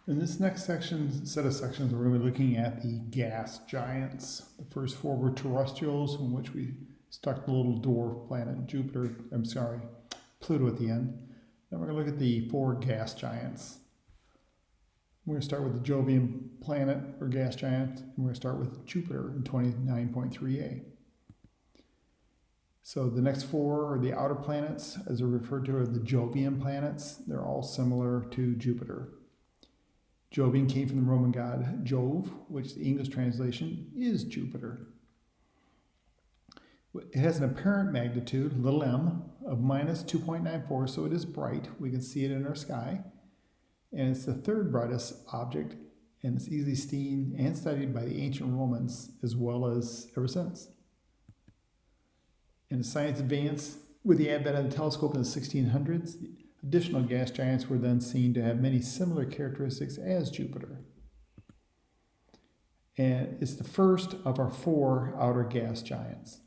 In this next set of sections, we're going to be looking at the gas giants. The first four were terrestrials, in which we stuck the little dwarf planet Pluto at the end. Then we're going to look at the four gas giants. We're going to start with the Jovian planet or gas giant, and we're going to start with Jupiter in 29.3a. So the next four are the outer planets, as they're referred to, are the Jovian planets. They're all similar to Jupiter. Jovian came from the Roman god Jove, which the English translation is Jupiter. It has an apparent magnitude, little m, of minus 2.94, so it is bright. We can see it in our sky. And it's the third brightest object, and it's easily seen and studied by the ancient Romans as well as ever since. And as science advanced with the advent of the telescope in the 1600s, additional gas giants were then seen to have many similar characteristics as Jupiter. And it's the first of our four outer gas giants.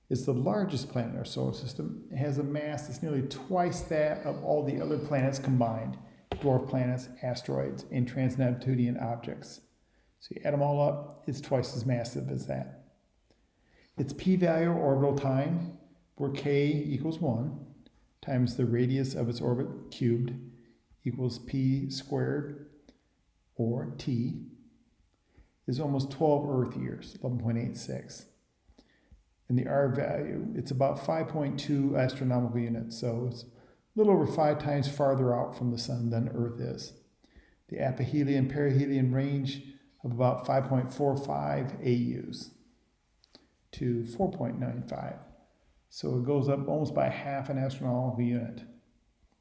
It's the largest planet in our solar system. It has a mass that's nearly twice that of all the other planets combined, dwarf planets, asteroids, and trans-Neptunian objects. So you add them all up, it's twice as massive as that. Its p-value, orbital time, where k equals 1, times the radius of its orbit cubed equals p squared, or t, is almost 12 Earth years, 11.86. And the R value, it's about 5.2 astronomical units, so it's a little over 5 times farther out from the sun than Earth is. The aphelion perihelion range of about 5.45 AUs to 4.95. So it goes up almost by half an astronomical unit.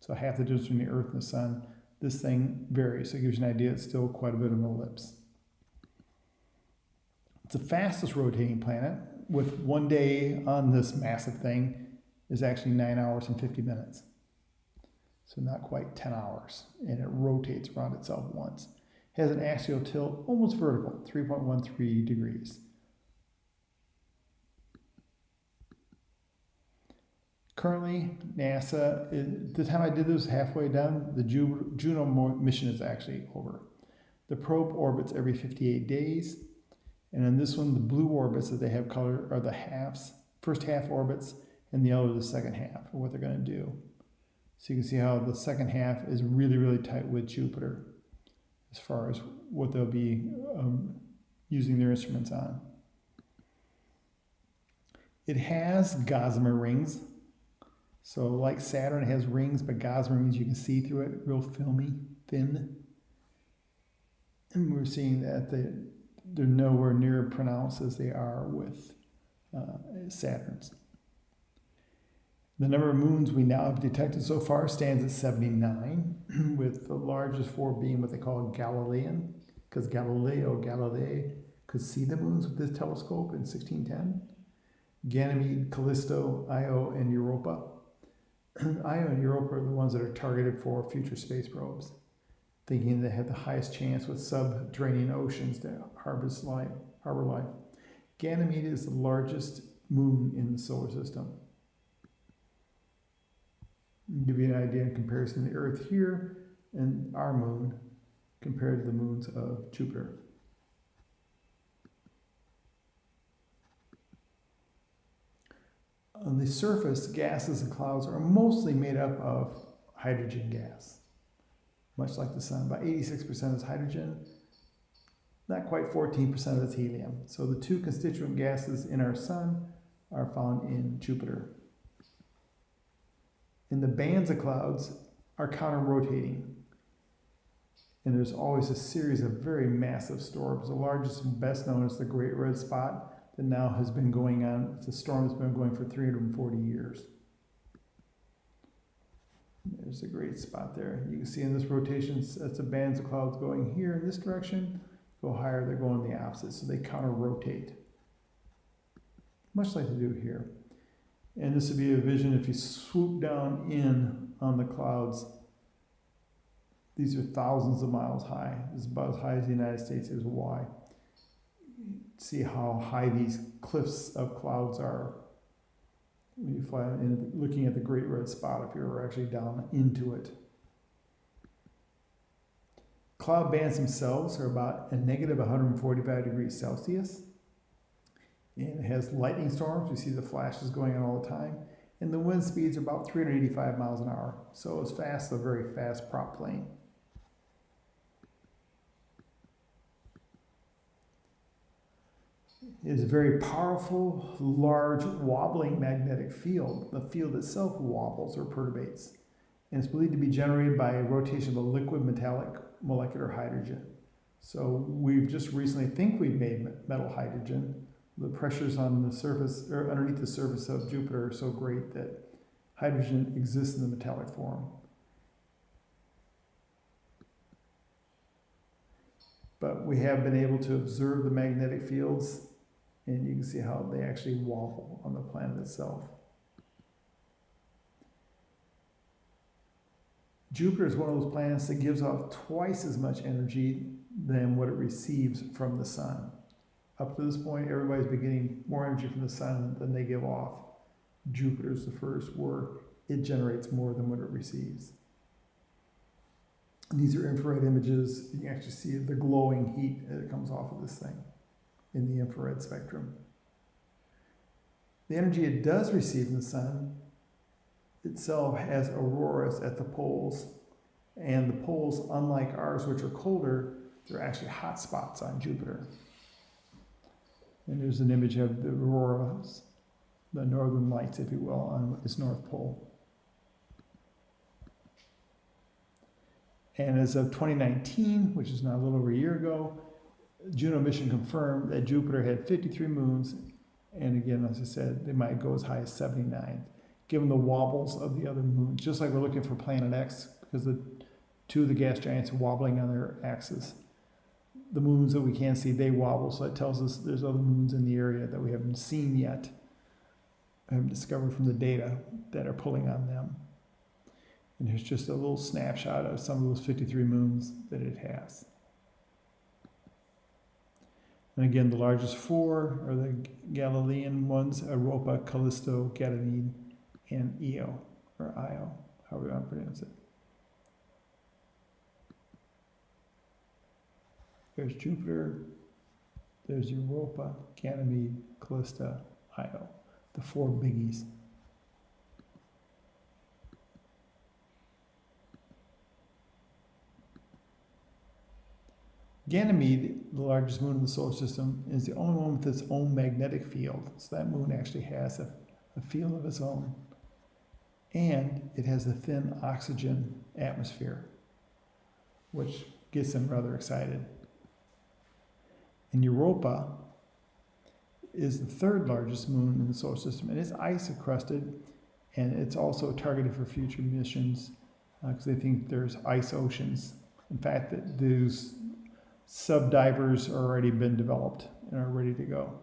So half the distance between the Earth and the sun. This thing varies, so it gives you an idea it's still quite a bit of an ellipse. It's the fastest rotating planet, with 1 day on this massive thing is actually 9 hours and 50 minutes. So not quite 10 hours, and it rotates around itself once. It has an axial tilt almost vertical, 3.13 degrees. Currently, NASA, the time I did this, halfway done, the Juno mission is actually over. The probe orbits every 58 days, and in this one, the blue orbits that they have colored are the halves, first half orbits, and the yellow is the second half of what they're going to do. So you can see how the second half is really, really tight with Jupiter as far as what they'll be using their instruments on. It has gossamer rings. So like Saturn, it has rings, but gossamer means you can see through it, real filmy, thin. And we're seeing that they're nowhere near pronounced as they are with Saturn's. The number of moons we now have detected so far stands at 79, with the largest four being what they call Galilean, because Galilei could see the moons with this telescope in 1610. Ganymede, Callisto, Io, and Europa. Io and Europa are the ones that are targeted for future space probes, thinking they have the highest chance with subterranean oceans to harbor life. Ganymede is the largest moon in the solar system. I'll give you an idea in comparison to the Earth here and our moon compared to the moons of Jupiter. On the surface, gases and clouds are mostly made up of hydrogen gas, much like the sun. About 86% is hydrogen, not quite 14% is helium. So the two constituent gases in our sun are found in Jupiter. And the bands of clouds are counter-rotating. And there's always a series of very massive storms. The largest and best known is the Great Red Spot that now has been going on. It's a storm that's been going for 340 years. There's a great spot there. You can see in this rotation, that's the bands of clouds going here in this direction. Go higher, they're going the opposite, so they counter-rotate. Much like they do here. And this would be a vision if you swoop down in on the clouds. These are thousands of miles high. This is about as high as the United States is wide. See how high these cliffs of clouds are when you fly in, looking at the Great Red Spot if you were actually down into it. Cloud bands themselves are about a negative 145 degrees Celsius. And it has lightning storms. We see the flashes going on all the time. And the wind speeds are about 385 miles an hour. So it's fast, a very fast prop plane. It is a very powerful, large, wobbling magnetic field. The field itself wobbles or perturbates. And it's believed to be generated by a rotation of the liquid metallic molecular hydrogen. So we've just recently think we've made metal hydrogen. The pressures on the surface, or underneath the surface of Jupiter, are so great that hydrogen exists in the metallic form. But we have been able to observe the magnetic fields, and you can see how they actually wobble on the planet itself. Jupiter is one of those planets that gives off twice as much energy than what it receives from the sun. Up to this point, everybody's been getting more energy from the sun than they give off. Jupiter's the first where it generates more than what it receives. These are infrared images. You can actually see the glowing heat that comes off of this thing in the infrared spectrum. The energy it does receive from the sun itself has auroras at the poles, and the poles, unlike ours, which are colder, they're actually hot spots on Jupiter. And there's an image of the auroras, the northern lights, if you will, on its north pole. And as of 2019, which is now a little over a year ago, Juno mission confirmed that Jupiter had 53 moons, and again, as I said, they might go as high as 79, given the wobbles of the other moons. Just like we're looking for Planet X, because the two of the gas giants are wobbling on their axis. The moons that we can't see, they wobble, so that tells us there's other moons in the area that we haven't seen yet, haven't discovered from the data that are pulling on them. And here's just a little snapshot of some of those 53 moons that it has. And again, the largest four are the Galilean ones: Europa, Callisto, Ganymede, and Io, or Io, however you want to pronounce it. There's Jupiter, there's Europa, Ganymede, Callisto, Io, the four biggies. Ganymede, the largest moon in the solar system, is the only one with its own magnetic field. So that moon actually has a field of its own. And it has a thin oxygen atmosphere, which gets them rather excited. And Europa is the third largest moon in the solar system, and it's ice encrusted, and it's also targeted for future missions because they think there's ice oceans. In fact, that those subdivers are already been developed and are ready to go.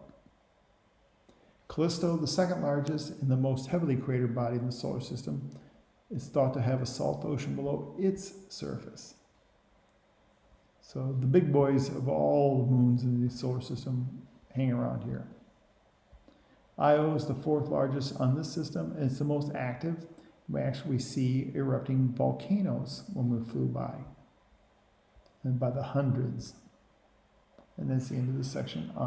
Callisto, the second largest and the most heavily cratered body in the solar system, is thought to have a salt ocean below its surface. So the big boys of all the moons in the solar system hang around here. Io is the fourth largest on this system, and it's the most active. We actually see erupting volcanoes when we flew by, and by the hundreds. And that's the end of this section on